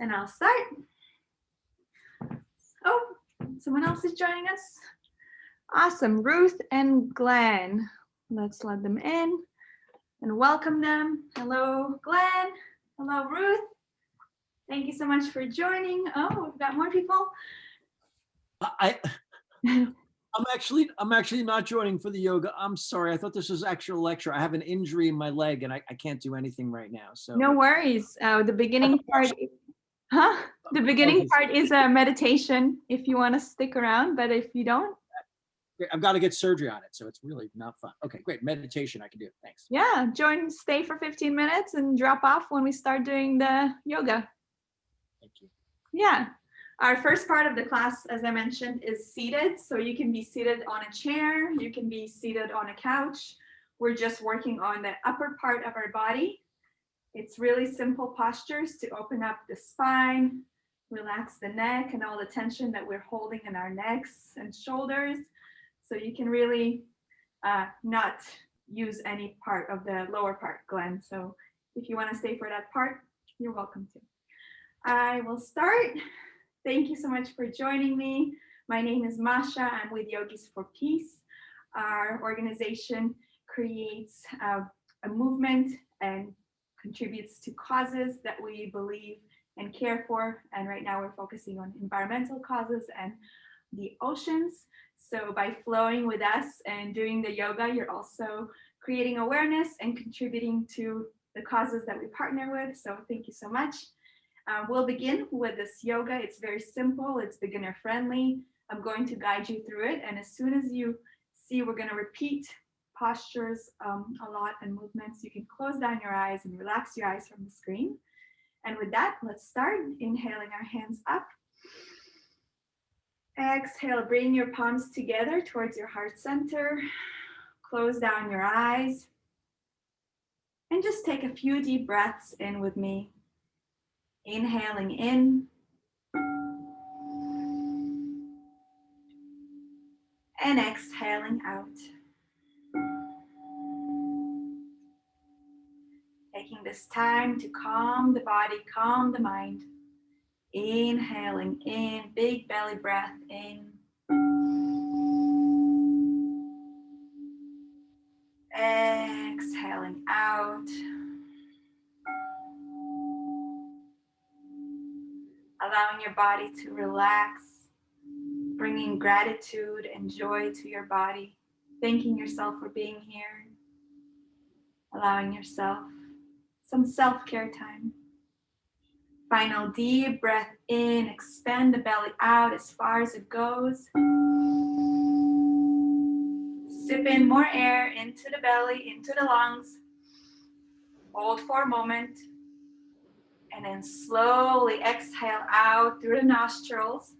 And I'll start. Oh, someone else is joining us. Awesome, Ruth and Glenn. Let's let them in and welcome them. Hello, Glenn. Hello, Ruth. Thank you so much for joining. Oh, we've got more people. I'm actually not joining for the yoga. I'm sorry. I thought this was actual lecture. I have an injury in my leg and I can't do anything right now. So no worries. The beginning part, The beginning part is a meditation if you want to stick around, but if you don't, I've got to get surgery on it, so it's really not fun. Okay, great. Meditation I can do. Thanks. Yeah, stay for 15 minutes and drop off when we start doing the yoga. Thank you. Yeah. Our first part of the class, as I mentioned, is seated. So you can be seated on a chair, you can be seated on a couch. We're just working on the upper part of our body. It's really simple postures to open up the spine, relax the neck and all the tension that we're holding in our necks and shoulders. So you can really not use any part of the lower part, Glenn. So if you want to stay for that part, you're welcome to. I will start. Thank you so much for joining me. My name is Masha. I'm with Yogis for Peace. Our organization creates a movement and contributes to causes that we believe and care for. And right now we're focusing on environmental causes and the oceans. So by flowing with us and doing the yoga, you're also creating awareness and contributing to the causes that we partner with. So thank you so much. We'll begin with this yoga. It's very simple. It's beginner friendly. I'm going to guide you through it. And as soon as you see, we're going to repeat postures a lot and movements. You can close down your eyes and relax your eyes from the screen. And with that, let's start. Inhaling our hands up. Exhale, bring your palms together towards your heart center. Close down your eyes. And just take a few deep breaths in with me. Inhaling in. And exhaling out. Taking this time to calm the body, calm the mind. Inhaling in, big belly breath in. Exhaling out. Allowing your body to relax, bringing gratitude and joy to your body, thanking yourself for being here, allowing yourself some self-care time. Final deep breath in, expand the belly out as far as it goes. Sip in more air into the belly, into the lungs. Hold for a moment. And then slowly exhale out through the nostrils.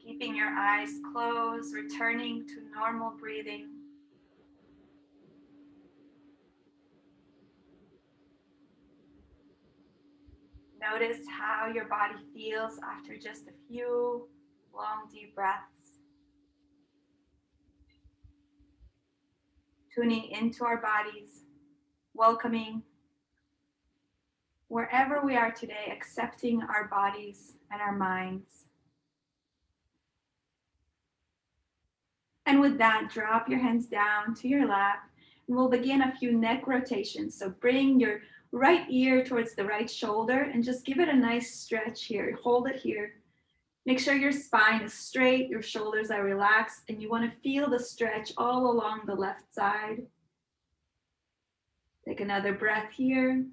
Keeping your eyes closed, returning to normal breathing. Notice how your body feels after just a few long, deep breaths. Tuning into our bodies, welcoming wherever we are today, accepting our bodies and our minds. And with that, drop your hands down to your lap, and we'll begin a few neck rotations. So bring your right ear towards the right shoulder and just give it a nice stretch here. Hold it here. Make sure your spine is straight, your shoulders are relaxed, and you want to feel the stretch all along the left side. Take another breath here.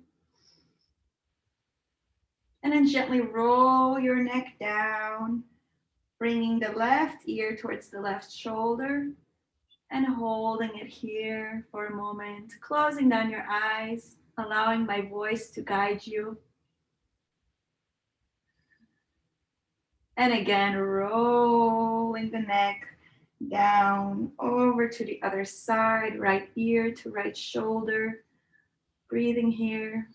And then gently roll your neck down, bringing the left ear towards the left shoulder and holding it here for a moment, closing down your eyes, allowing my voice to guide you. And again, rolling the neck down over to the other side, right ear to right shoulder, breathing here.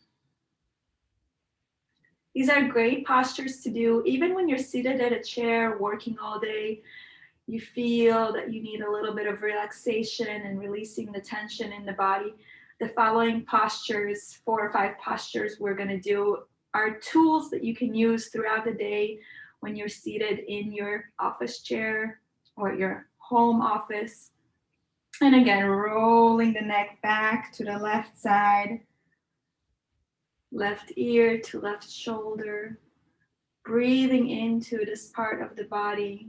These are great postures to do, even when you're seated at a chair, working all day, you feel that you need a little bit of relaxation and releasing the tension in the body. The following postures, 4 or 5 postures we're going to do, are tools that you can use throughout the day when you're seated in your office chair or your home office. And again, rolling the neck back to the left side, left ear to left shoulder, breathing into this part of the body.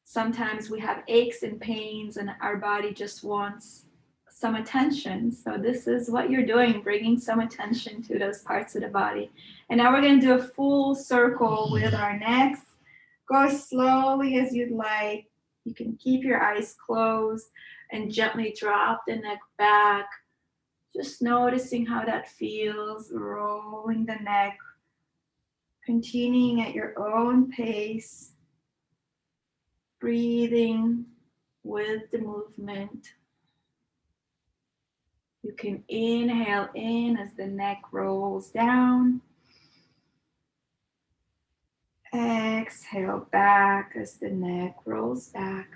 Sometimes we have aches and pains and our body just wants some attention. So this is what you're doing, bringing some attention to those parts of the body. And now we're going to do a full circle with our necks. Go slowly as you'd like. You can keep your eyes closed and gently drop the neck back. Just noticing how that feels, rolling the neck, continuing at your own pace. Breathing with the movement. You can inhale in as the neck rolls down. Exhale back as the neck rolls back.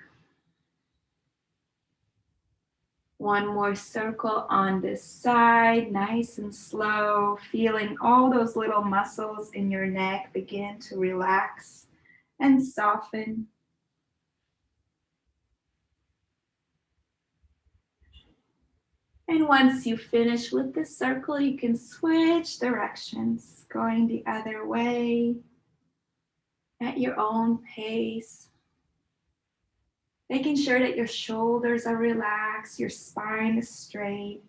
One more circle on this side, nice and slow, feeling all those little muscles in your neck begin to relax and soften. And once you finish with the circle, you can switch directions, going the other way at your own pace. Making sure that your shoulders are relaxed, your spine is straight.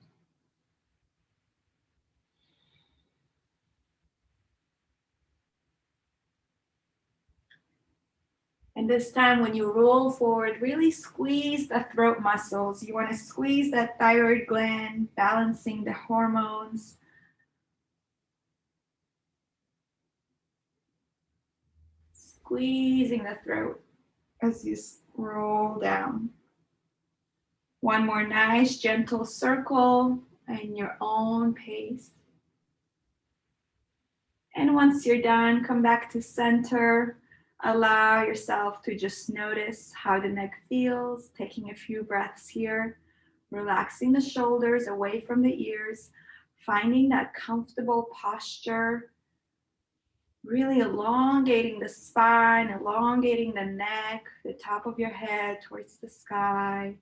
And this time when you roll forward, really squeeze the throat muscles. You want to squeeze that thyroid gland, balancing the hormones. Squeezing the throat as you roll down. One more nice gentle circle in your own pace. And once you're done, come back to center. Allow yourself to just notice how the neck feels, taking a few breaths here, relaxing the shoulders away from the ears, finding that comfortable posture, really elongating the spine, elongating the neck, the top of your head towards the sky,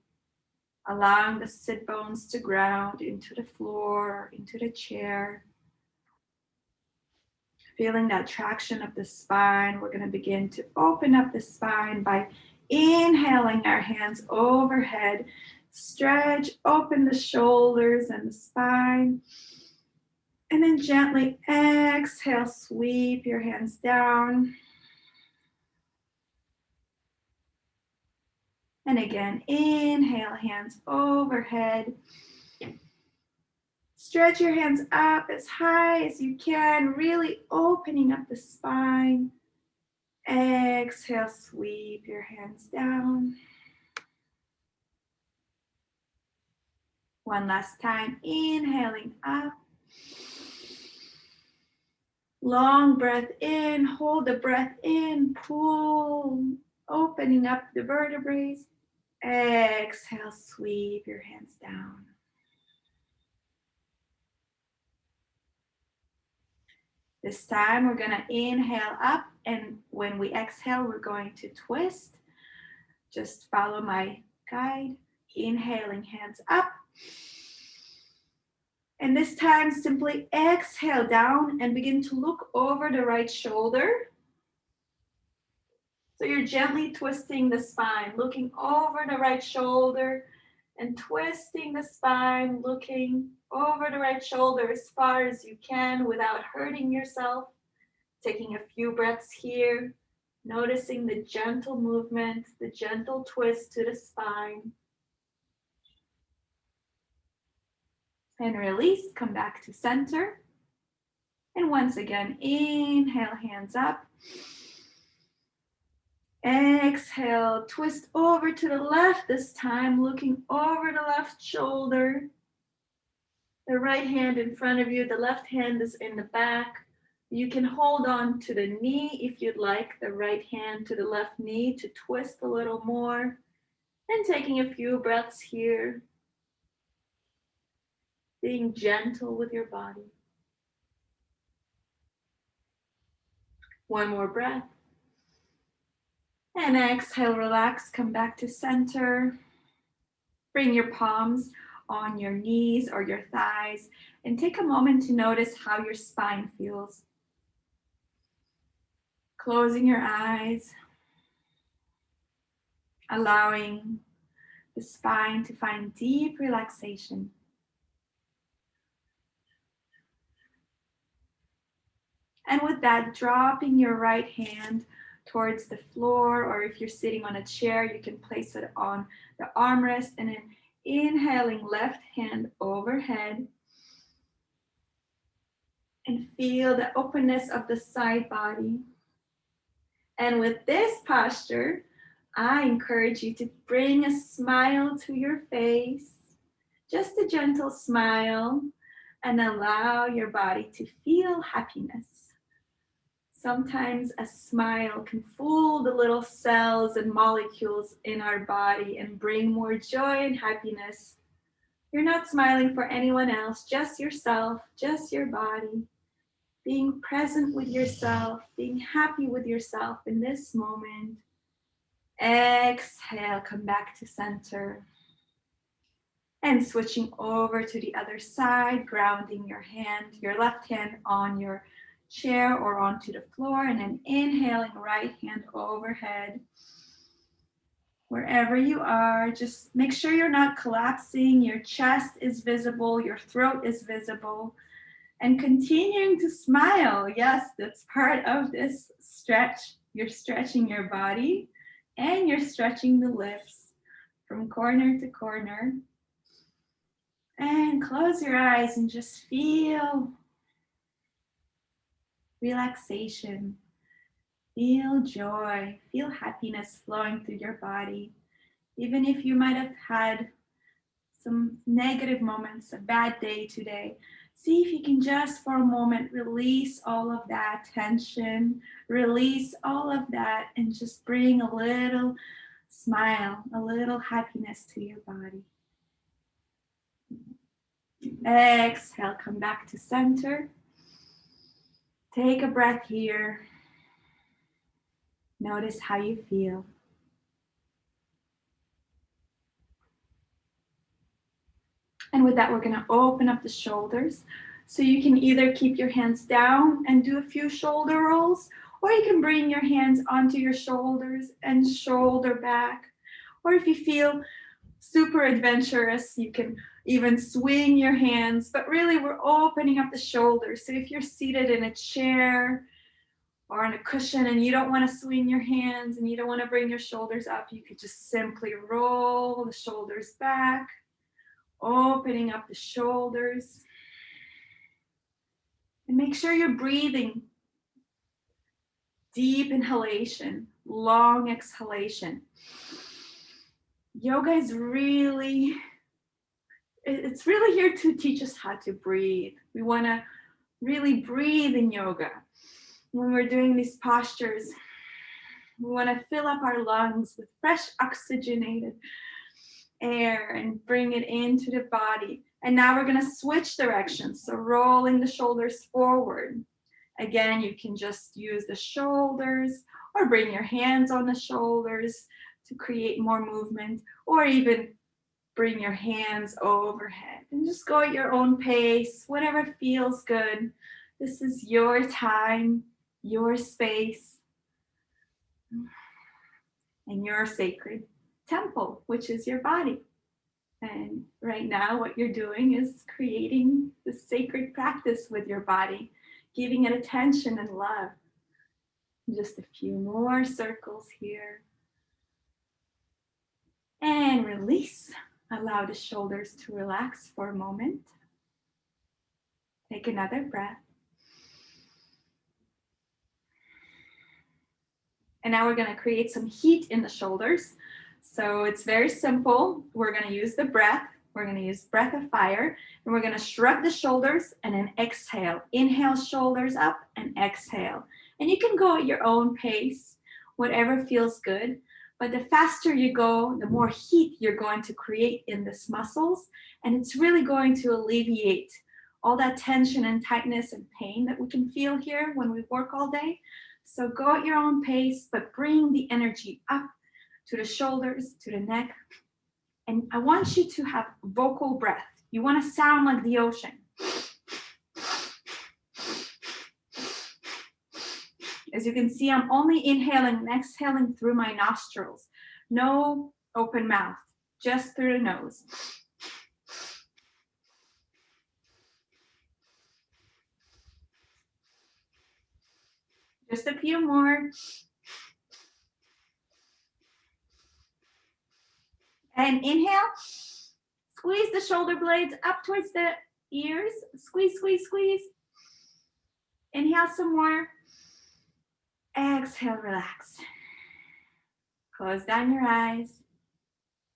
allowing the sit bones to ground into the floor, into the chair. Feeling that traction of the spine, we're going to begin to open up the spine by inhaling our hands overhead. Stretch, open the shoulders and the spine. And then gently exhale, sweep your hands down. And again, inhale, hands overhead. Stretch your hands up as high as you can, really opening up the spine. Exhale, sweep your hands down. One last time, inhaling up. Long breath in, hold the breath in, pull, opening up the vertebrae. Exhale, sweep your hands down. This time we're going to inhale up, and when we exhale, we're going to twist. Just follow my guide. Inhaling, hands up. And this time simply exhale down and begin to look over the right shoulder. So you're gently twisting the spine, looking over the right shoulder and twisting the spine, looking over the right shoulder as far as you can without hurting yourself. Taking a few breaths here, noticing the gentle movement, the gentle twist to the spine. And release, come back to center. And once again, inhale, hands up. Exhale, twist over to the left this time, looking over the left shoulder. The right hand in front of you, the left hand is in the back. You can hold on to the knee if you'd like, the right hand to the left knee to twist a little more. And taking a few breaths here, being gentle with your body. One more breath. And exhale, relax, come back to center. Bring your palms on your knees or your thighs and take a moment to notice how your spine feels. Closing your eyes, allowing the spine to find deep relaxation. And with that, dropping your right hand towards the floor, or if you're sitting on a chair, you can place it on the armrest, and then inhaling left hand overhead. And feel the openness of the side body. And with this posture, I encourage you to bring a smile to your face, just a gentle smile, and allow your body to feel happiness. Sometimes a smile can fool the little cells and molecules in our body and bring more joy and happiness. You're not smiling for anyone else, just yourself, just your body. Being present with yourself, being happy with yourself in this moment. Exhale, come back to center. And switching over to the other side, grounding your left hand on your chair or onto the floor, and then inhaling right hand overhead. Wherever you are, just make sure you're not collapsing, your chest is visible, your throat is visible, and continuing to smile. Yes, that's part of this stretch. You're stretching your body and you're stretching the lips from corner to corner. And close your eyes and just feel relaxation, feel joy, feel happiness flowing through your body. Even if you might have had some negative moments, a bad day today, see if you can just for a moment release all of that tension, release all of that, and just bring a little smile, a little happiness to your body. Exhale, come back to center. Take a breath here. Notice how you feel. And with that, we're going to open up the shoulders. So you can either keep your hands down and do a few shoulder rolls, or you can bring your hands onto your shoulders and shoulder back. Or if you feel super adventurous, you can even swing your hands, but really we're opening up the shoulders. So if you're seated in a chair or on a cushion and you don't want to swing your hands and you don't want to bring your shoulders up, you could just simply roll the shoulders back, opening up the shoulders. And make sure you're breathing. Deep inhalation, long exhalation. Yoga is really, it's really here to teach us how to breathe. We want to really breathe in yoga. When we're doing these postures, we want to fill up our lungs with fresh oxygenated air and bring it into the body. And now we're going to switch directions. So rolling the shoulders forward. Again, you can just use the shoulders or bring your hands on the shoulders to create more movement, or even bring your hands overhead and just go at your own pace, whatever feels good. This is your time, your space, and your sacred temple, which is your body. And right now, what you're doing is creating the sacred practice with your body, giving it attention and love. Just a few more circles here. And release. Allow the shoulders to relax for a moment. Take another breath. And now we're going to create some heat in the shoulders. So it's very simple. We're going to use the breath. We're going to use breath of fire. And we're going to shrug the shoulders and then exhale. Inhale, shoulders up, and exhale. And you can go at your own pace, whatever feels good. But the faster you go, the more heat you're going to create in these muscles. And it's really going to alleviate all that tension and tightness and pain that we can feel here when we work all day. So go at your own pace, but bring the energy up to the shoulders, to the neck. And I want you to have vocal breath. You want to sound like the ocean. As you can see, I'm only inhaling and exhaling through my nostrils. No open mouth, just through the nose. Just a few more. And inhale. Squeeze the shoulder blades up towards the ears. Squeeze, squeeze, squeeze. Inhale some more. Exhale, relax. Close down your eyes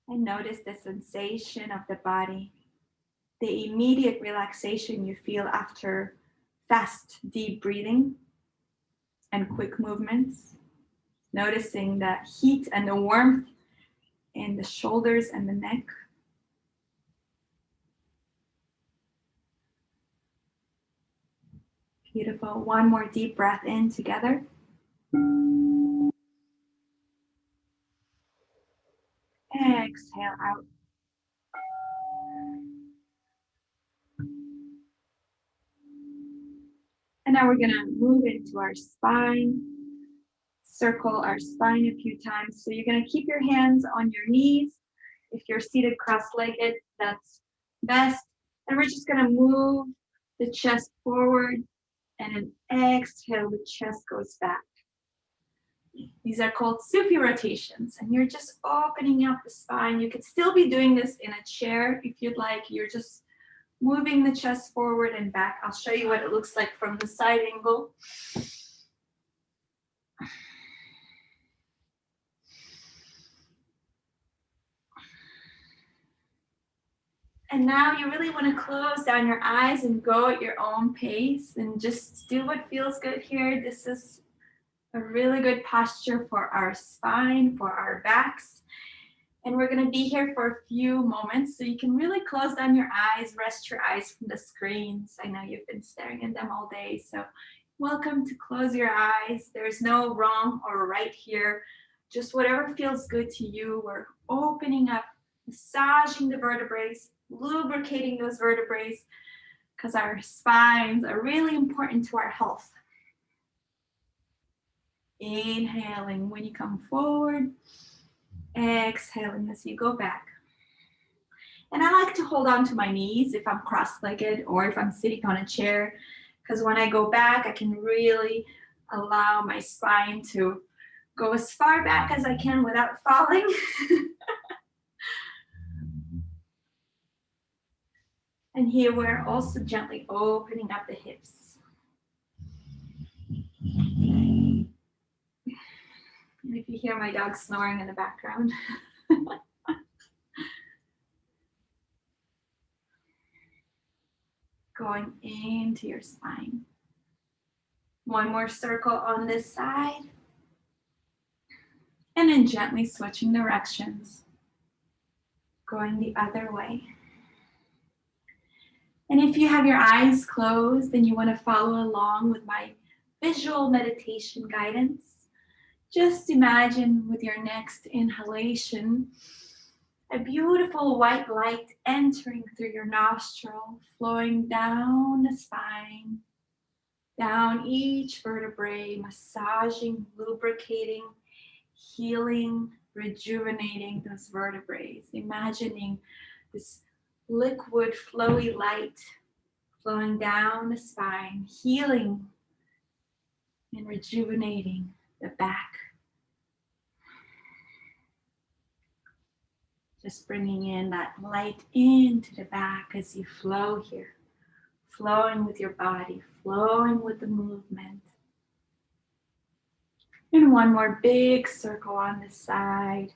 and notice the sensation of the body, the immediate relaxation you feel after fast, deep breathing and quick movements. Noticing the heat and the warmth in the shoulders and the neck. Beautiful. One more deep breath in together. Exhale out. And now we're going to move into our spine. Circle our spine a few times. So you're going to keep your hands on your knees. If you're seated cross-legged, that's best. And we're just going to move the chest forward, and an exhale, the chest goes back. These are called Sufi rotations, and you're just opening up the spine. You could still be doing this in a chair if you'd like. You're just moving the chest forward and back. I'll show you what it looks like from the side angle. And now you really want to close down your eyes and go at your own pace and just do what feels good here. This is a really good posture for our spine, for our backs. And we're going to be here for a few moments. So you can really close down your eyes, rest your eyes from the screens. I know you've been staring at them all day. So welcome to close your eyes. There's no wrong or right here. Just whatever feels good to you. We're opening up, massaging the vertebrae, lubricating those vertebrae, because our spines are really important to our health. Inhaling when you come forward, exhaling as you go back. And I like to hold on to my knees if I'm cross-legged or if I'm sitting on a chair, because when I go back, I can really allow my spine to go as far back as I can without falling. And here we're also gently opening up the hips. And if you hear my dog snoring in the background. Going into your spine. One more circle on this side. And then gently switching directions. Going the other way. And if you have your eyes closed and you want to follow along with my visual meditation guidance, just imagine with your next inhalation, a beautiful white light entering through your nostril, flowing down the spine, down each vertebrae, massaging, lubricating, healing, rejuvenating those vertebrae. Imagining this liquid, flowy light flowing down the spine, healing and rejuvenating the back. Just bringing in that light into the back as you flow here, flowing with your body, flowing with the movement. And one more big circle on this side.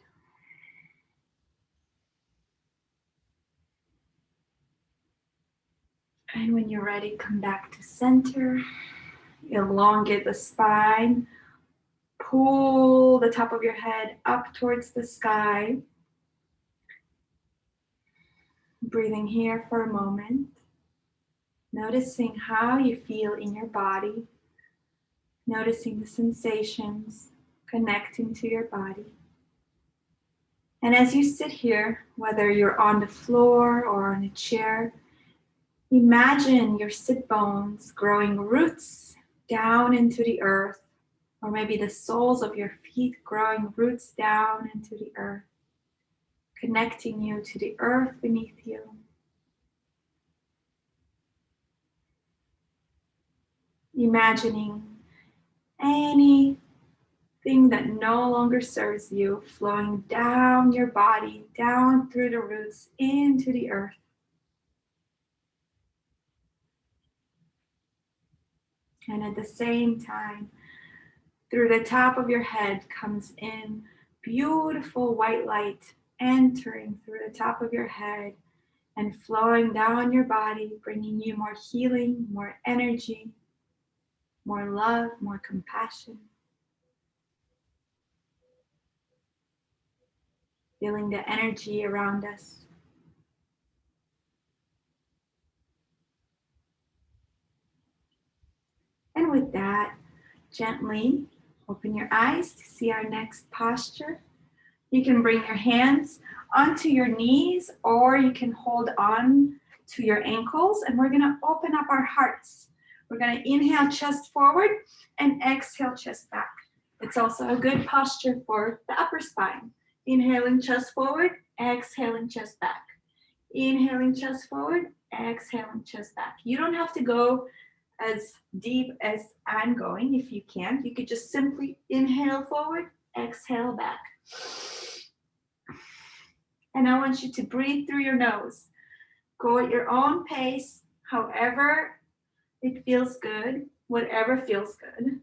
And when you're ready, come back to center. Elongate the spine. pull the top of your head up towards the sky. Breathing here for a moment. Noticing how you feel in your body. Noticing the sensations connecting to your body. And as you sit here, whether you're on the floor or on a chair, imagine your sit bones growing roots down into the earth, or maybe the soles of your feet growing roots down into the earth, connecting you to the earth beneath you. Imagining anything that no longer serves you flowing down your body, down through the roots into the earth. And at the same time, through the top of your head comes in beautiful white light entering through the top of your head and flowing down your body, bringing you more healing, more energy, more love, more compassion. Feeling the energy around us. And with that, gently open your eyes to see our next posture. You can bring your hands onto your knees, or you can hold on to your ankles, and we're gonna open up our hearts. We're gonna inhale chest forward and exhale chest back. It's also a good posture for the upper spine. Inhaling chest forward, exhaling chest back. Inhaling chest forward, exhaling chest back. You don't have to go as deep as I'm going. If you can't, you could just simply inhale forward, exhale back. And I want you to breathe through your nose. Go at your own pace, however it feels good, whatever feels good.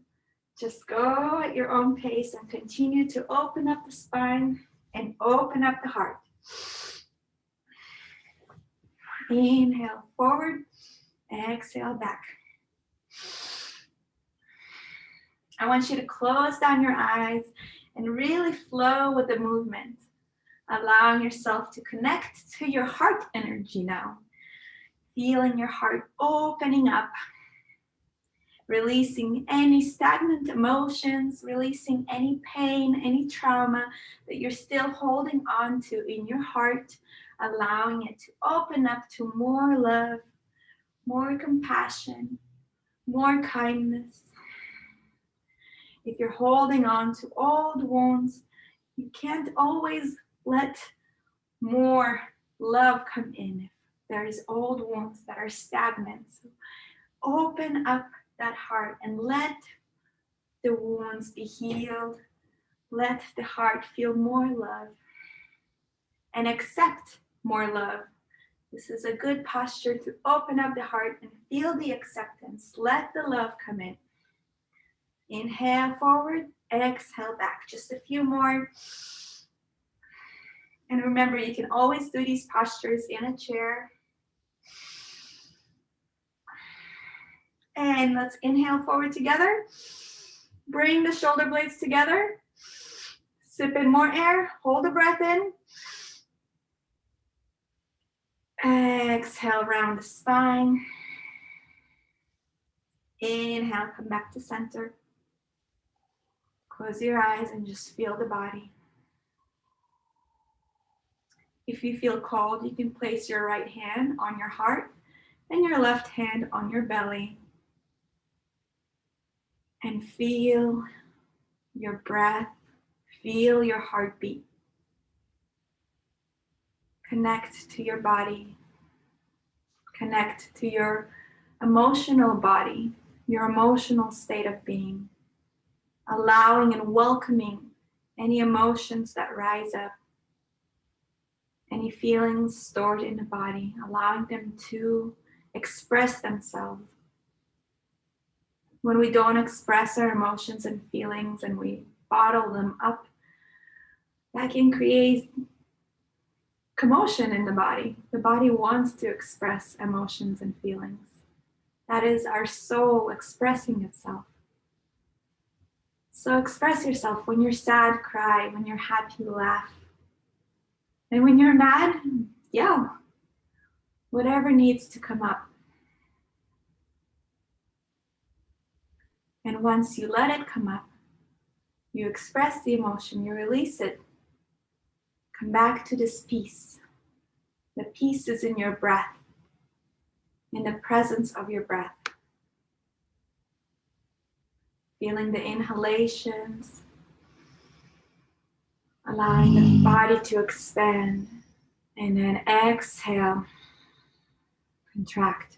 Just go at your own pace and continue to open up the spine and open up the heart. Inhale forward, exhale back. I want you to close down your eyes and really flow with the movement, allowing yourself to connect to your heart energy now. Feeling your heart opening up, releasing any stagnant emotions, releasing any pain, any trauma that you're still holding on to in your heart, allowing it to open up to more love, more compassion, more kindness. If you're holding on to old wounds, you can't always let more love come in if there's old wounds that are stagnant. So open up that heart and let the wounds be healed. Let the heart feel more love and accept more love. This is a good posture to open up the heart and feel the acceptance. Let the love come in. Inhale forward, exhale back. Just a few more. And remember, you can always do these postures in a chair. And let's inhale forward together. Bring the shoulder blades together. Sip in more air. Hold the breath in. Exhale, round the spine. Inhale, come back to center. Close your eyes and just feel the body. If you feel cold, you can place your right hand on your heart and your left hand on your belly. And feel your breath, feel your heartbeat. Connect to your body. Connect to your emotional body, your emotional state of being. Allowing and welcoming any emotions that rise up. Any feelings stored in the body, allowing them to express themselves. When we don't express our emotions and feelings and we bottle them up, that can create commotion in the body. The body wants to express emotions and feelings. That is our soul expressing itself. So express yourself. When you're sad, cry. When you're happy, laugh. And when you're mad, yell. Whatever needs to come up. And once you let it come up, you express the emotion, you release it. Come back to this peace. The peace is in your breath, in the presence of your breath. Feeling the inhalations, allowing the body to expand, and then exhale, contract.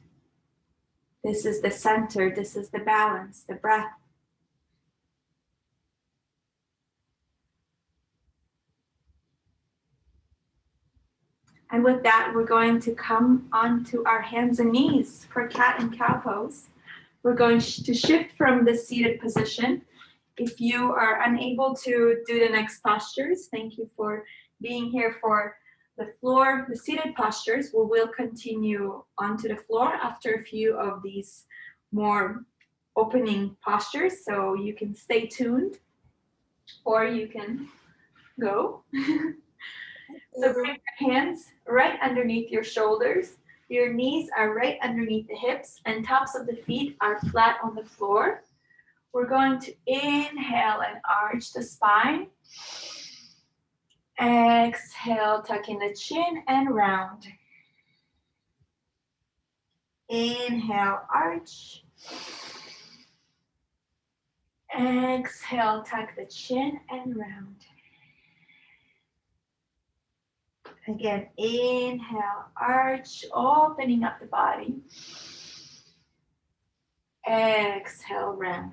This is the center, this is the balance, the breath. And with that, we're going to come onto our hands and knees for cat and cow pose. We're going to shift from the seated position. If you are unable to do the next postures, thank you for being here for the floor, the seated postures. We will continue onto the floor after a few of these more opening postures, so you can stay tuned or you can go. So bring your hands right underneath your shoulders. Your knees are right underneath the hips and tops of the feet are flat on the floor. We're going to inhale and arch the spine. Exhale, tuck in the chin and round. Inhale, arch. Exhale, tuck the chin and round. Again, inhale, arch, opening up the body. Exhale, round.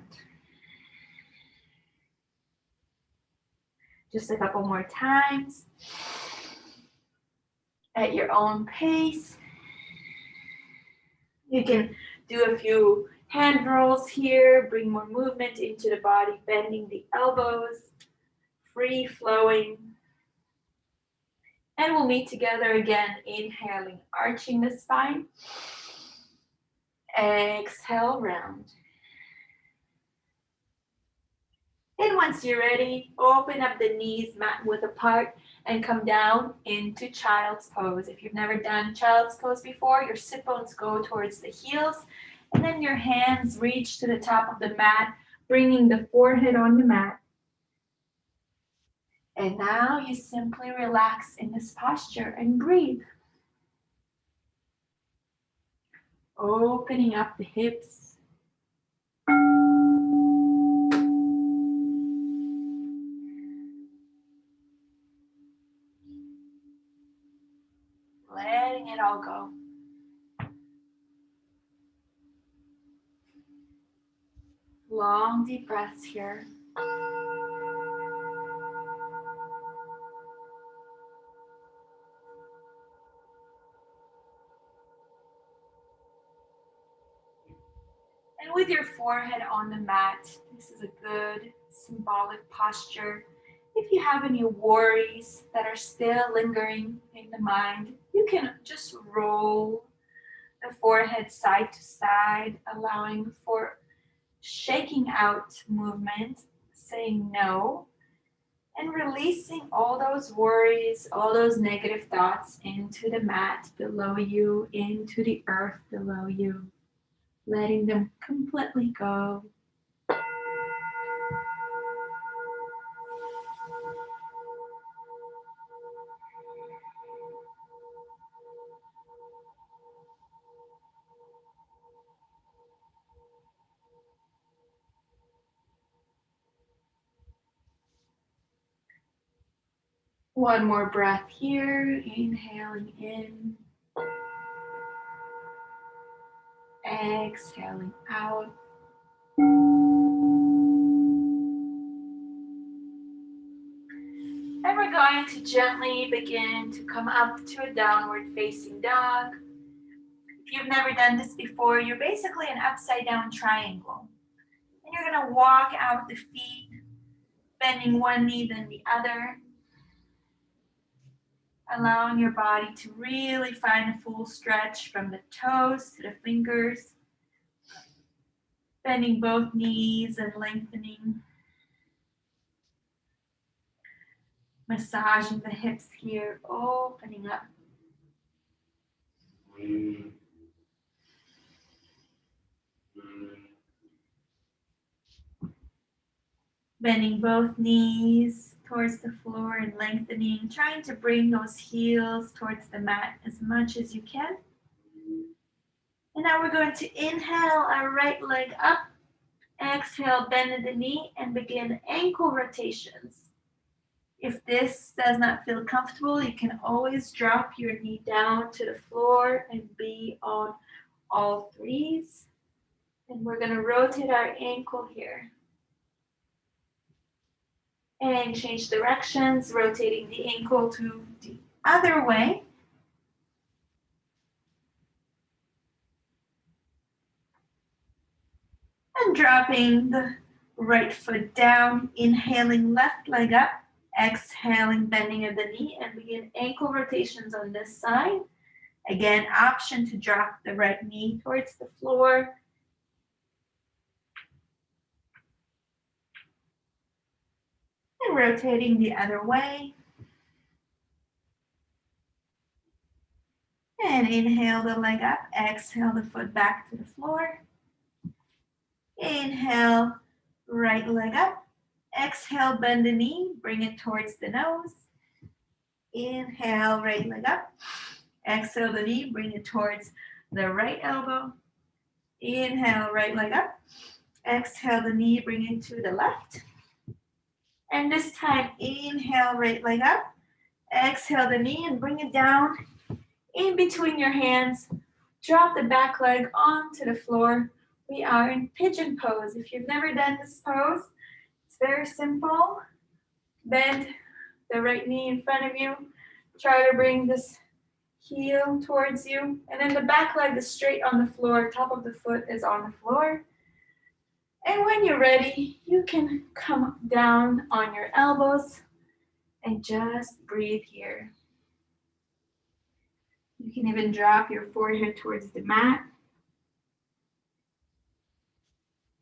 Just a couple more times. At your own pace. You can do a few hand rolls here, bring more movement into the body, bending the elbows, free flowing. And we'll meet together again, inhaling, arching the spine. Exhale, round. And once you're ready, open up the knees, mat width apart, and come down into child's pose. If you've never done child's pose before, your sit bones go towards the heels, and then your hands reach to the top of the mat, bringing the forehead on the mat. And now you simply relax in this posture and breathe. Opening up the hips. Letting it all go. Long deep breaths here. And with your forehead on the mat, this is a good symbolic posture. If you have any worries that are still lingering in the mind, you can just roll the forehead side to side, allowing for shaking out movement, saying no, and releasing all those worries, all those negative thoughts into the mat below you, into the earth below you, letting them completely go. One more breath here, inhaling in, exhaling out. And we're going to gently begin to come up to a downward facing dog. If you've never done this before, you're basically an upside down triangle. And you're going to walk out the feet, bending one knee then the other, allowing your body to really find a full stretch from the toes to the fingers, bending both knees and lengthening. Massaging the hips here, opening up. Bending both knees towards the floor and lengthening, trying to bring those heels towards the mat as much as you can. And now we're going to inhale our right leg up. Exhale, bend the knee and begin ankle rotations. If this does not feel comfortable, you can always drop your knee down to the floor and be on all threes. And we're going to rotate our ankle here. And change directions, rotating the ankle to the other way. And dropping the right foot down, inhaling left leg up, exhaling, bending of the knee, and begin ankle rotations on this side. Again, option to drop the right knee towards the floor. And rotating the other way. And inhale the leg up, exhale the foot back to the floor. Inhale, right leg up. Exhale, bend the knee, bring it towards the nose. Inhale, right leg up. Exhale the knee, bring it towards the right elbow. Inhale, right leg up. Exhale the knee, bring it to the left. And this time, inhale, right leg up. Exhale the knee and bring it down in between your hands. Drop the back leg onto the floor. We are in pigeon pose. If you've never done this pose, it's very simple. Bend the right knee in front of you. Try to bring this heel towards you. And then the back leg is straight on the floor. Top of the foot is on the floor. And when you're ready, you can come down on your elbows and just breathe here. You can even drop your forehead towards the mat.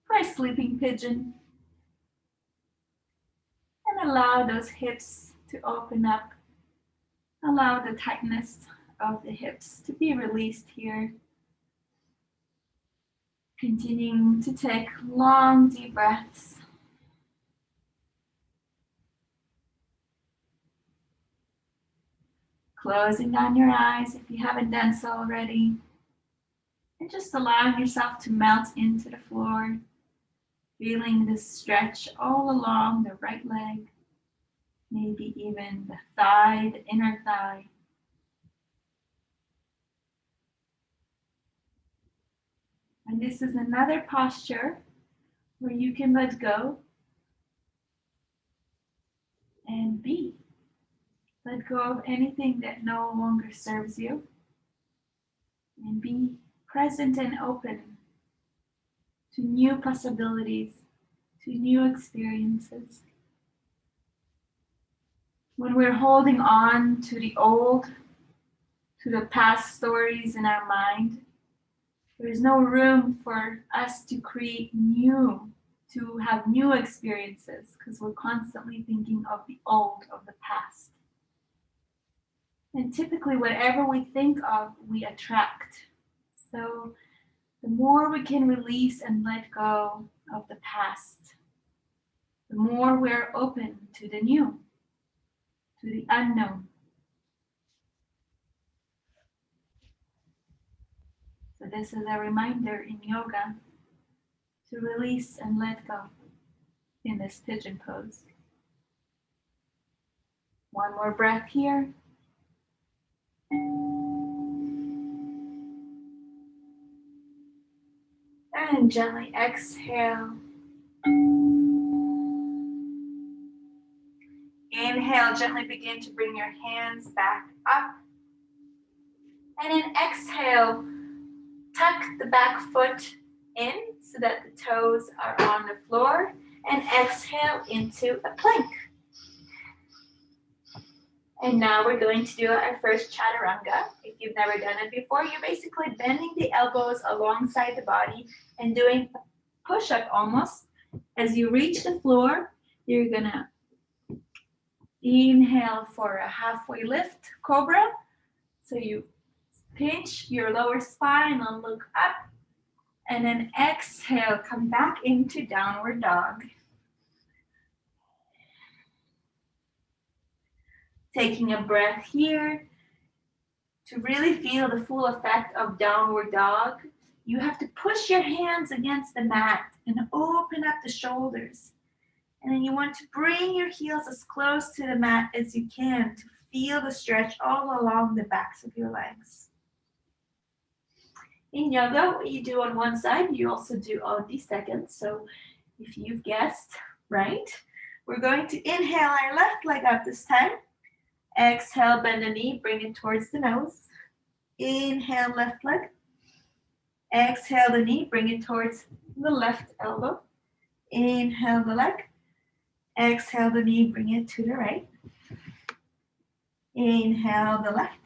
Try sleeping pigeon. And allow those hips to open up. Allow the tightness of the hips to be released here. Continuing to take long, deep breaths. Closing down your eyes if you haven't done so already. And just allowing yourself to melt into the floor. Feeling this stretch all along the right leg. Maybe even the thigh, the inner thigh. And this is another posture where you can let go and be. Let go of anything that no longer serves you. And be present and open to new possibilities, to new experiences. When we're holding on to the old, to the past stories in our mind, there is no room for us to create new, to have new experiences, because we're constantly thinking of the old, of the past. And typically, whatever we think of, we attract. So the more we can release and let go of the past, the more we're open to the new, to the unknown. So this is a reminder in yoga to release and let go in this pigeon pose. One more breath here. And gently exhale. Inhale, gently begin to bring your hands back up. And then exhale, tuck the back foot in so that the toes are on the floor. And exhale into a plank. And now we're going to do our first chaturanga. If you've never done it before, you're basically bending the elbows alongside the body and doing a push-up almost. As you reach the floor, you're gonna Inhale for a halfway lift, cobra. So you pinch your lower spine and look up. And then exhale, come back into downward dog. Taking a breath here. To really feel the full effect of downward dog, you have to push your hands against the mat and open up the shoulders. And then you want to bring your heels as close to the mat as you can to feel the stretch all along the backs of your legs. In yoga, what you do on one side, you also do on the second. So if you've guessed, right, we're going to inhale our left leg up this time. Exhale, bend the knee, bring it towards the nose. Inhale, left leg. Exhale the knee, bring it towards the left elbow. Inhale the leg. Exhale the knee, bring it to the right. Inhale the left.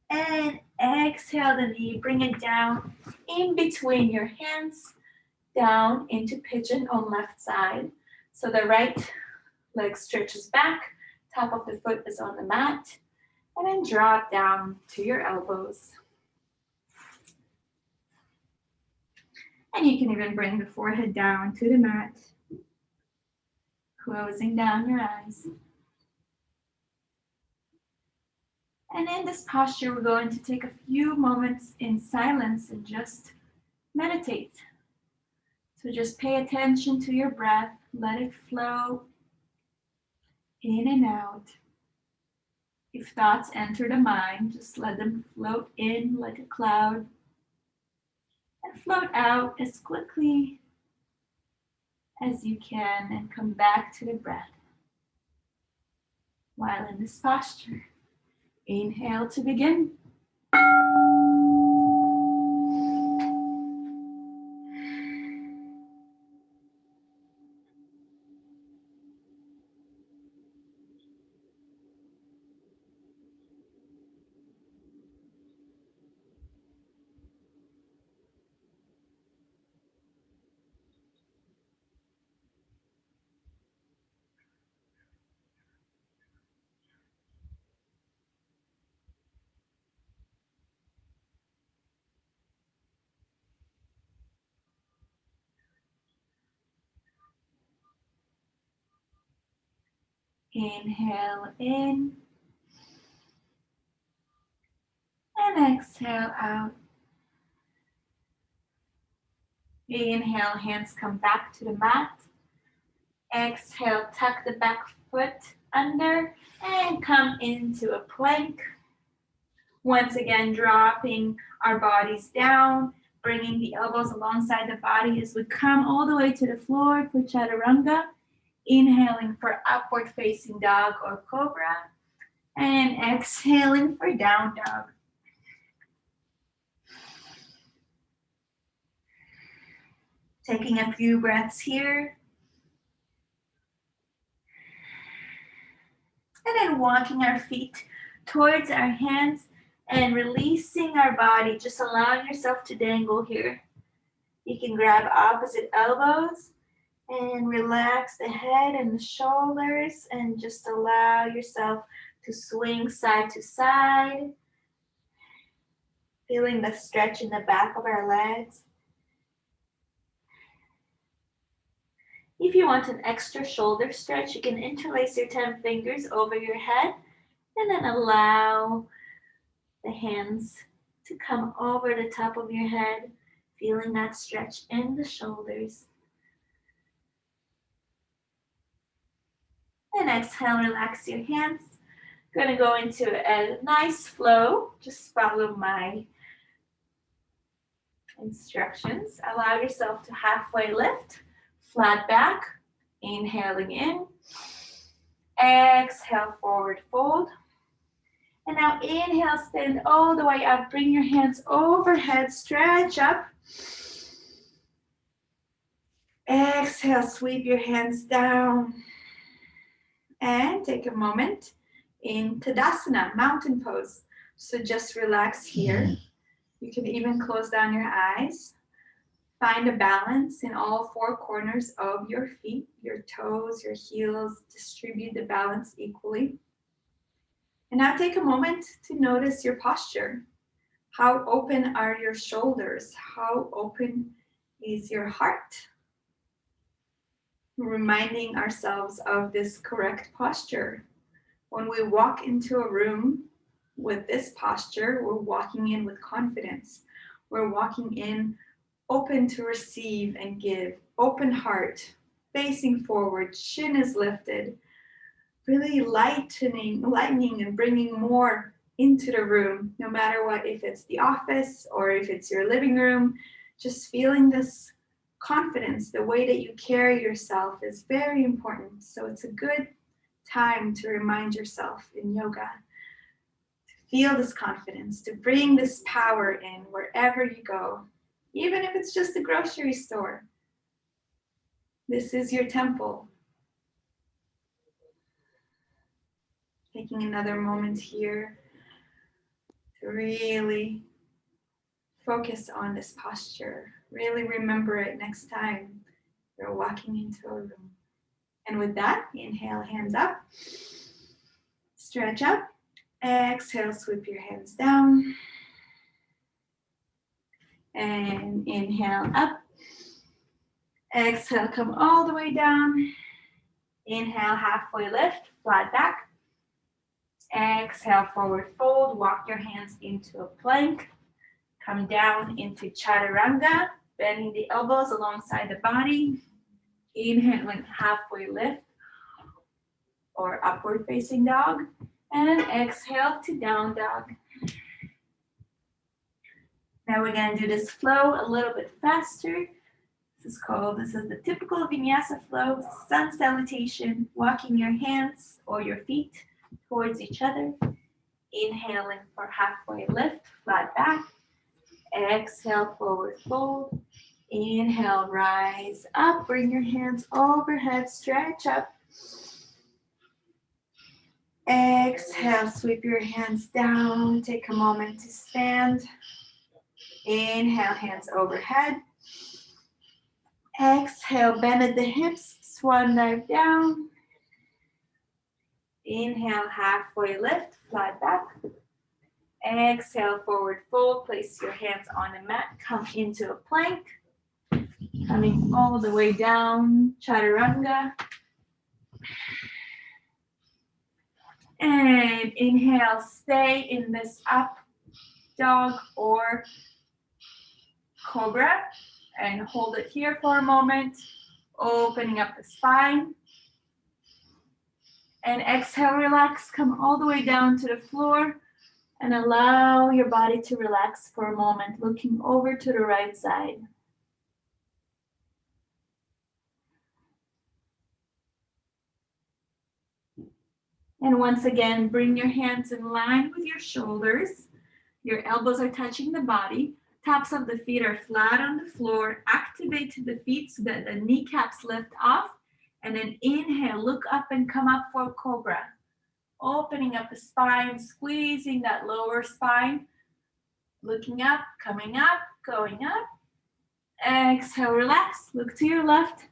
And exhale the knee, bring it down in between your hands, down into pigeon on left side. So the right leg stretches back, top of the foot is on the mat, and then drop down to your elbows. And you can even bring the forehead down to the mat, closing down your eyes. And in this posture, we're going to take a few moments in silence and just meditate. So just pay attention to your breath, let it flow in and out. If thoughts enter the mind, just let them float in like a cloud and float out as quickly as you can and come back to the breath. While in this posture, inhale to begin. Inhale in and exhale out. Inhale, hands come back to the mat. Exhale, tuck the back foot under and come into a plank. Once again, dropping our bodies down, bringing the elbows alongside the body as we come all the way to the floor for chaturanga. Inhaling for upward facing dog or cobra. And exhaling for down dog. Taking a few breaths here. And then walking our feet towards our hands and releasing our body, just allowing yourself to dangle here. You can grab opposite elbows and relax the head and the shoulders and just allow yourself to swing side to side, feeling the stretch in the back of our legs. If you want an extra shoulder stretch, you can interlace your 10 fingers over your head and then allow the hands to come over the top of your head, feeling that stretch in the shoulders. And exhale, relax your hands. Gonna go into a nice flow. Just follow my instructions. Allow yourself to halfway lift, flat back, inhaling in. Exhale, forward fold. And now inhale, stand all the way up. Bring your hands overhead, stretch up. Exhale, sweep your hands down. And take a moment in Tadasana, mountain pose. So just relax here. You can even close down your eyes. Find a balance in all four corners of your feet, your toes, your heels. Distribute the balance equally. And now take a moment to notice your posture. How open are your shoulders? How open is your heart? Reminding ourselves of this correct posture. When we walk into a room with this posture, we're walking in with confidence. We're walking in open to receive and give, open heart, facing forward, chin is lifted, really lightening and bringing more into the room, no matter what, if it's the office or if it's your living room, just feeling this confidence, the way that you carry yourself is very important. So it's a good time to remind yourself in yoga to feel this confidence, to bring this power in wherever you go, even if it's just the grocery store. This is your temple. Taking another moment here to really focus on this posture. Really remember it next time you're walking into a room. And with that, inhale, hands up. Stretch up. Exhale, sweep your hands down. And inhale up. Exhale, come all the way down. Inhale, halfway lift, flat back. Exhale, forward fold. Walk your hands into a plank. Come down into chaturanga, bending the elbows alongside the body. Inhaling, halfway lift or upward facing dog. And exhale to down dog. Now we're going to do this flow a little bit faster. This is the typical vinyasa flow, sun salutation, walking your hands or your feet towards each other. Inhaling for halfway lift, flat back. Exhale, forward fold. Inhale, rise up, bring your hands overhead, stretch up. Exhale, sweep your hands down, take a moment to stand. Inhale, hands overhead. Exhale, bend at the hips, swan dive down. Inhale, halfway lift, flat back. Exhale, forward fold, place your hands on the mat, come into a plank. Coming all the way down, chaturanga. And inhale, stay in this up dog or cobra and hold it here for a moment, opening up the spine. And exhale, relax, come all the way down to the floor and allow your body to relax for a moment, looking over to the right side. And once again, bring your hands in line with your shoulders. Your elbows are touching the body. Tops of the feet are flat on the floor. Activate the feet so that the kneecaps lift off. And then inhale, look up and come up for cobra. Opening up the spine, squeezing that lower spine. Looking up, coming up, going up. Exhale, relax, look to your left.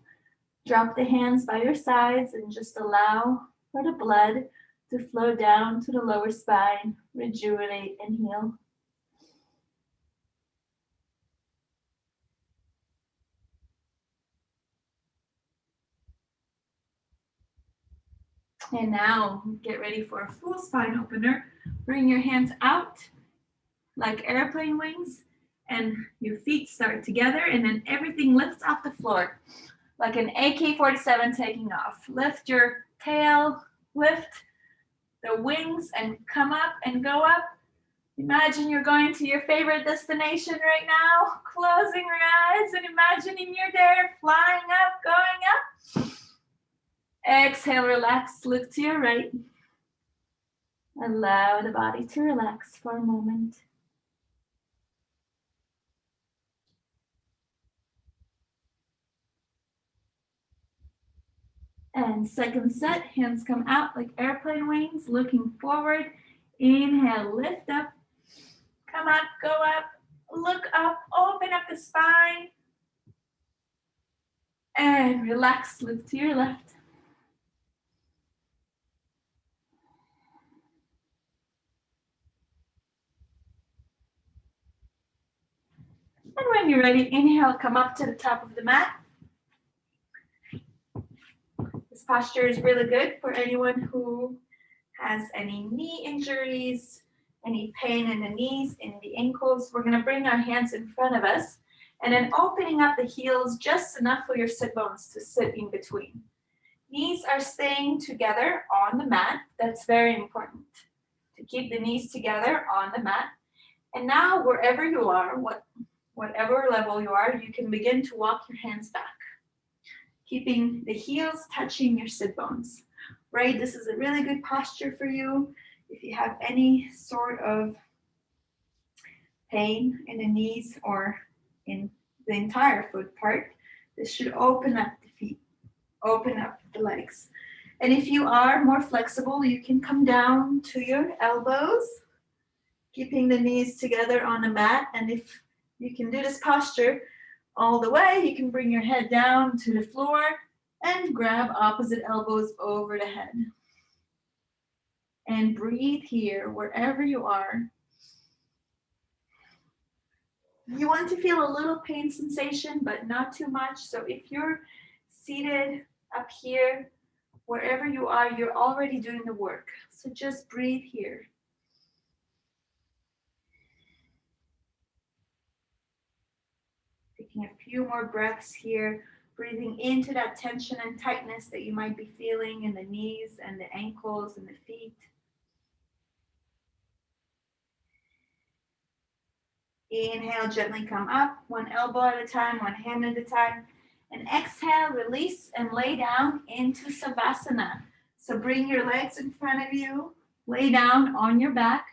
Drop the hands by your sides and just allow for the blood to flow down to the lower spine, rejuvenate and heal. And now get ready for a full spine opener. Bring your hands out like airplane wings and your feet start together and then everything lifts off the floor like an AK-47 taking off. Lift your tail, lift the wings and come up and go up. Imagine you're going to your favorite destination right now, closing your eyes and imagining you're there, flying up, going up. Exhale, relax, look to your right. Allow the body to relax for a moment. And second set, hands come out like airplane wings, looking forward. Inhale, lift up, come up, go up, look up, open up the spine. And relax, look to your left. And when you're ready, inhale, come up to the top of the mat. This posture is really good for anyone who has any knee injuries, any pain in the knees, in the ankles. We're gonna bring our hands in front of us and then opening up the heels just enough for your sit bones to sit in between. Knees are staying together on the mat. That's very important to keep the knees together on the mat. And now wherever you are, whatever level you are, you can begin to walk your hands back, keeping the heels touching your sit bones, right? This is a really good posture for you. If you have any sort of pain in the knees or in the entire foot part, this should open up the feet, open up the legs. And if you are more flexible, you can come down to your elbows, keeping the knees together on the mat. And if you can do this posture all the way, you can bring your head down to the floor and grab opposite elbows over the head. And breathe here, wherever you are. You want to feel a little pain sensation, but not too much. So if you're seated up here, wherever you are, you're already doing the work. So just breathe here. Taking a few more breaths here, breathing into that tension and tightness that you might be feeling in the knees and the ankles and the feet. Inhale, gently come up, one elbow at a time, one hand at a time. And exhale, release and lay down into Savasana. So bring your legs in front of you, lay down on your back,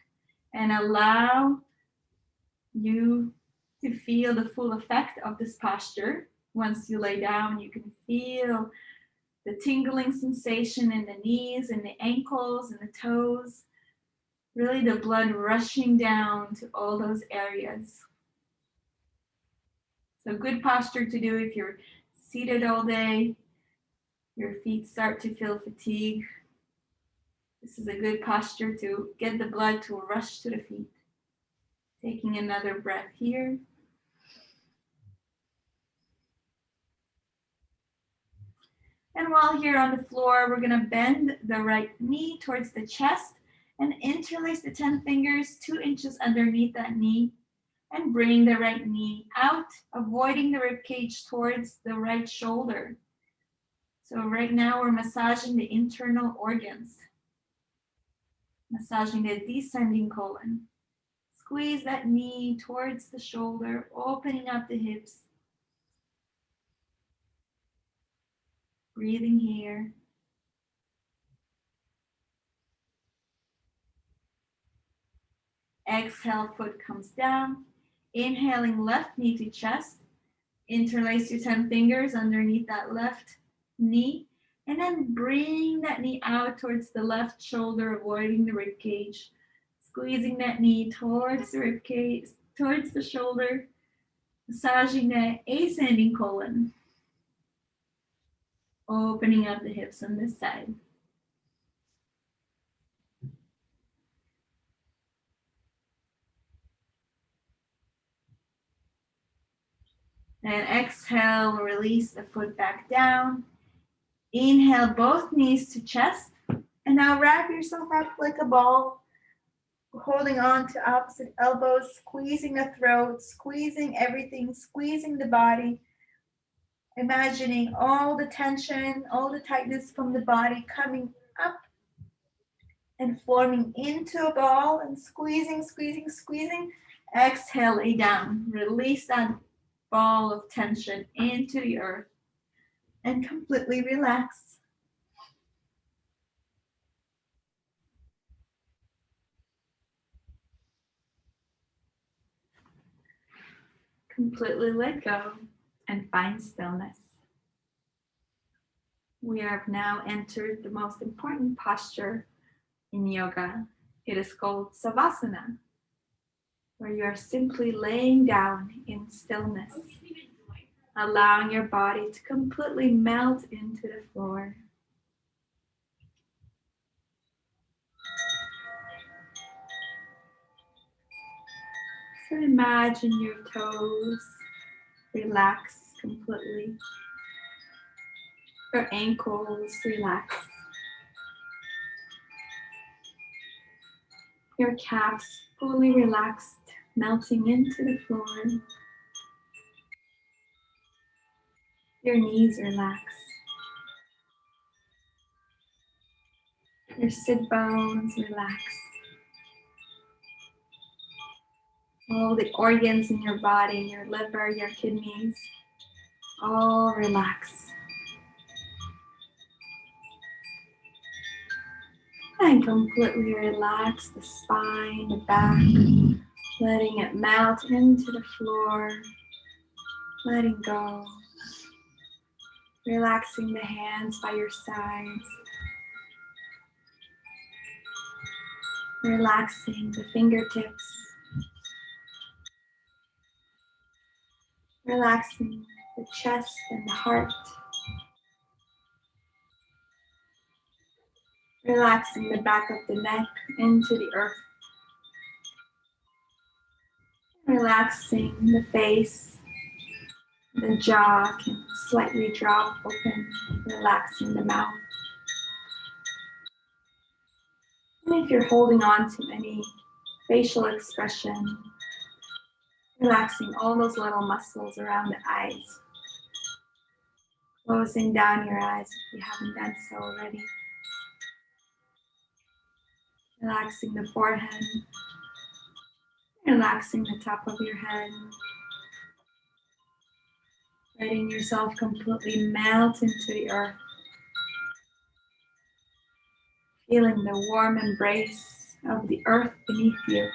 and allow you to feel the full effect of this posture. Once you lay down, you can feel the tingling sensation in the knees and the ankles and the toes. Really the blood rushing down to all those areas. So good posture to do if you're seated all day, your feet start to feel fatigue. This is a good posture to get the blood to rush to the feet. Taking another breath here. And while here on the floor, we're gonna bend the right knee towards the chest and interlace the 10 fingers 2 inches underneath that knee and bring the right knee out, avoiding the rib cage towards the right shoulder. So right now we're massaging the internal organs, massaging the descending colon. Squeeze that knee towards the shoulder, opening up the hips. Breathing here. Exhale, foot comes down. Inhaling, left knee to chest. Interlace your 10 fingers underneath that left knee. And then bring that knee out towards the left shoulder, avoiding the rib cage. Squeezing that knee towards the rib cage, towards the shoulder. Massaging the ascending colon. Opening up the hips on this side. And exhale, release the foot back down. Inhale, both knees to chest. And now wrap yourself up like a ball, holding on to opposite elbows, squeezing the throat, squeezing everything, squeezing the body. Imagining all the tension, all the tightness from the body coming up and forming into a ball and squeezing, squeezing, squeezing. Exhale, lay down. Release that ball of tension into the earth and completely relax. Completely let go and find stillness. We have now entered the most important posture in yoga. It is called Savasana, where you are simply laying down in stillness. allowing your body to completely melt into the floor. So imagine your toes relax completely. Your ankles relax. Your calves fully relaxed, melting into the floor. Your knees relax. Your sit bones relax. All the organs in your body, your liver, your kidneys, all relax. And completely relax the spine, the back, letting it melt into the floor, letting go. Relaxing the hands by your sides. Relaxing the fingertips. Relaxing the chest and the heart. Relaxing the back of the neck into the earth. Relaxing the face. The jaw can slightly drop open, relaxing the mouth. And if you're holding on to any facial expression, relaxing all those little muscles around the eyes. Closing down your eyes if you haven't done so already. Relaxing the forehead. Relaxing the top of your head. Letting yourself completely melt into the earth. Feeling the warm embrace of the earth beneath you.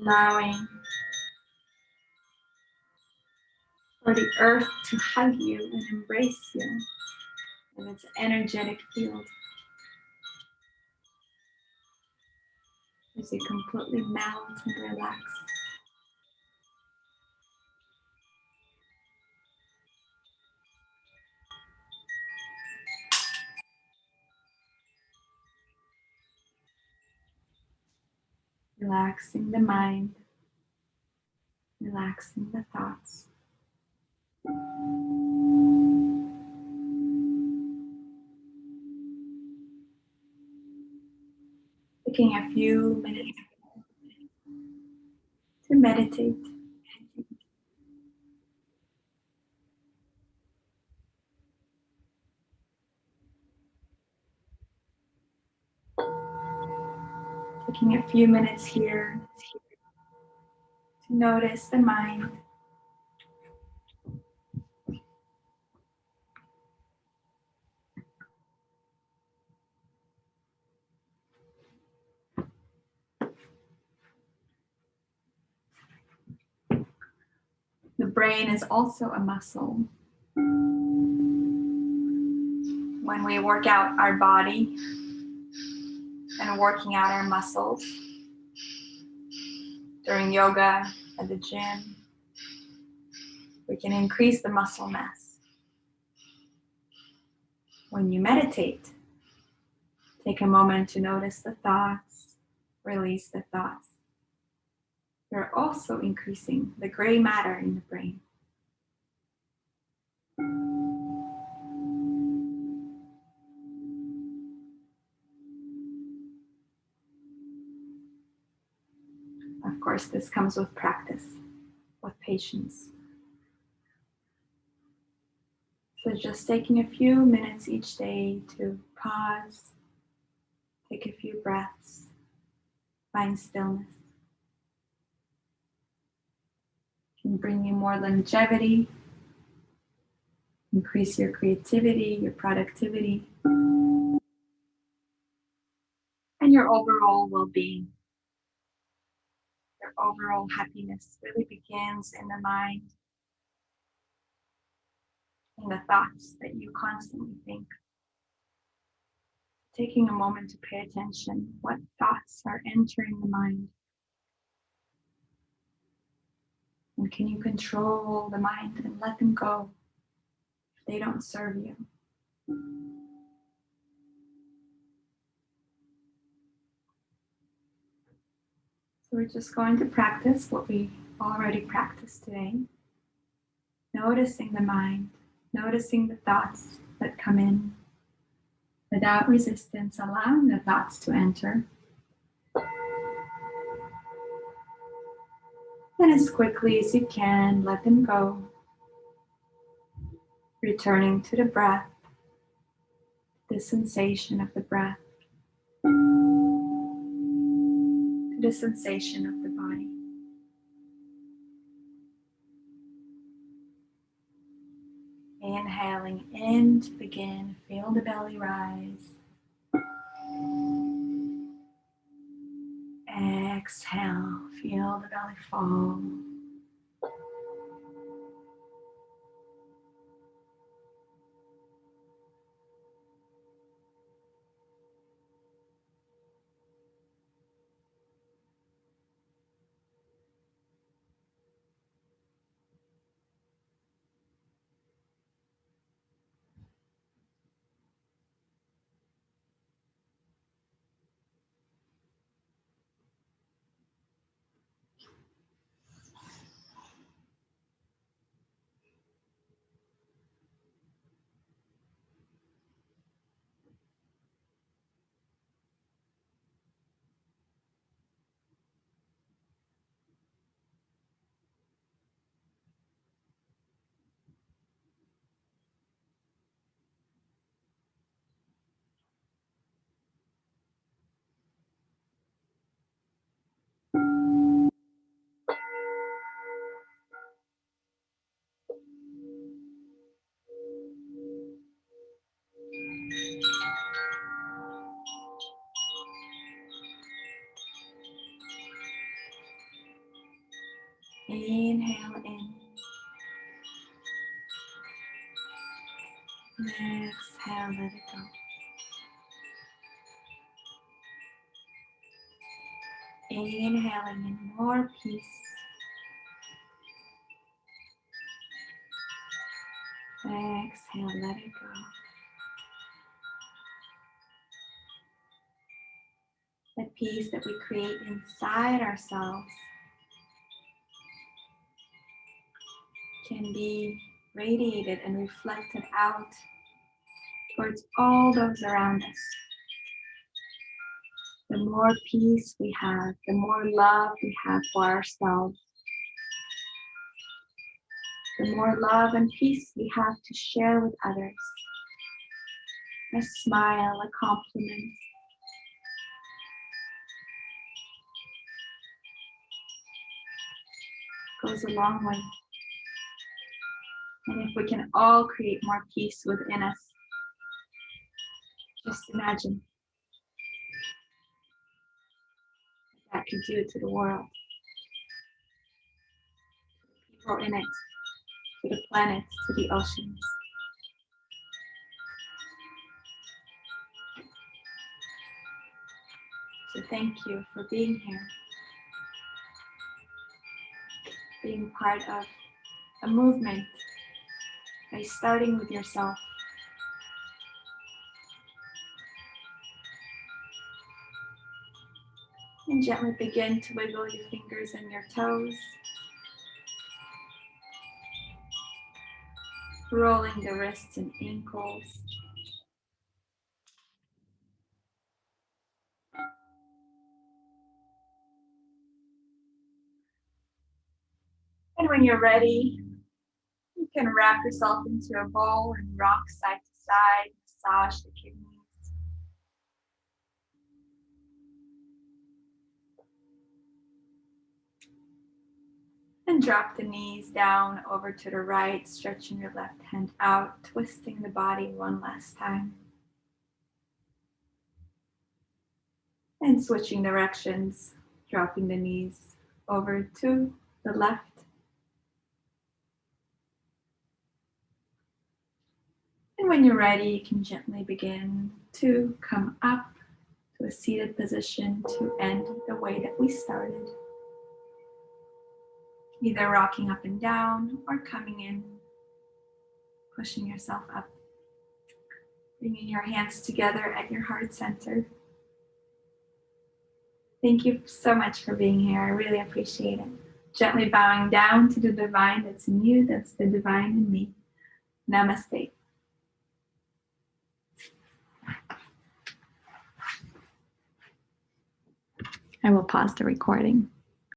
Allowing for the earth to hug you and embrace you in its energetic field. As you completely melt and relax. Relaxing the mind, relaxing the thoughts. Taking a few minutes to meditate. Taking a few minutes here to notice the mind. The brain is also a muscle. When we work out our body and working out our muscles during yoga at the gym, we can increase the muscle mass. When you meditate, take a moment to notice the thoughts, release the thoughts. You're also increasing the gray matter in the brain. Of course, this comes with practice, with patience. So just taking a few minutes each day to pause, take a few breaths, find stillness. Can bring you more longevity, increase your creativity, your productivity, and your overall well-being. Your overall happiness really begins in the mind, in the thoughts that you constantly think. Taking a moment to pay attention, what thoughts are entering the mind? And can you control the mind and let them go if they don't serve you? So we're just going to practice what we already practiced today. Noticing the mind, noticing the thoughts that come in without resistance, allowing the thoughts to enter. And as quickly as you can, let them go. Returning to the breath, the sensation of the breath, to the sensation of the body. Inhaling in to begin, feel the belly rise. Exhale, feel the belly fall. Inhale in. Exhale, let it go. Inhaling in more peace. Exhale, let it go. The peace that we create inside ourselves can be radiated and reflected out towards all those around us. The more peace we have, the more love we have for ourselves, the more love and peace we have to share with others. A smile, a compliment, goes a long way. And if we can all create more peace within us, just imagine what that could do to the world, people in it, to the planets, to the oceans. So thank you for being here, being part of a movement by starting with yourself. And gently begin to wiggle your fingers and your toes, rolling the wrists and ankles. And when you're ready, you can wrap yourself into a ball and rock side to side, massage the kidneys. And drop the knees down over to the right, stretching your left hand out, twisting the body one last time. And switching directions, dropping the knees over to the left. And when you're ready, you can gently begin to come up to a seated position to end the way that we started. either rocking up and down or coming in, pushing yourself up, bringing your hands together at your heart center. Thank you so much for being here. I really appreciate it. Gently bowing down to the divine that's in you, that's the divine in me. Namaste. I will pause the recording.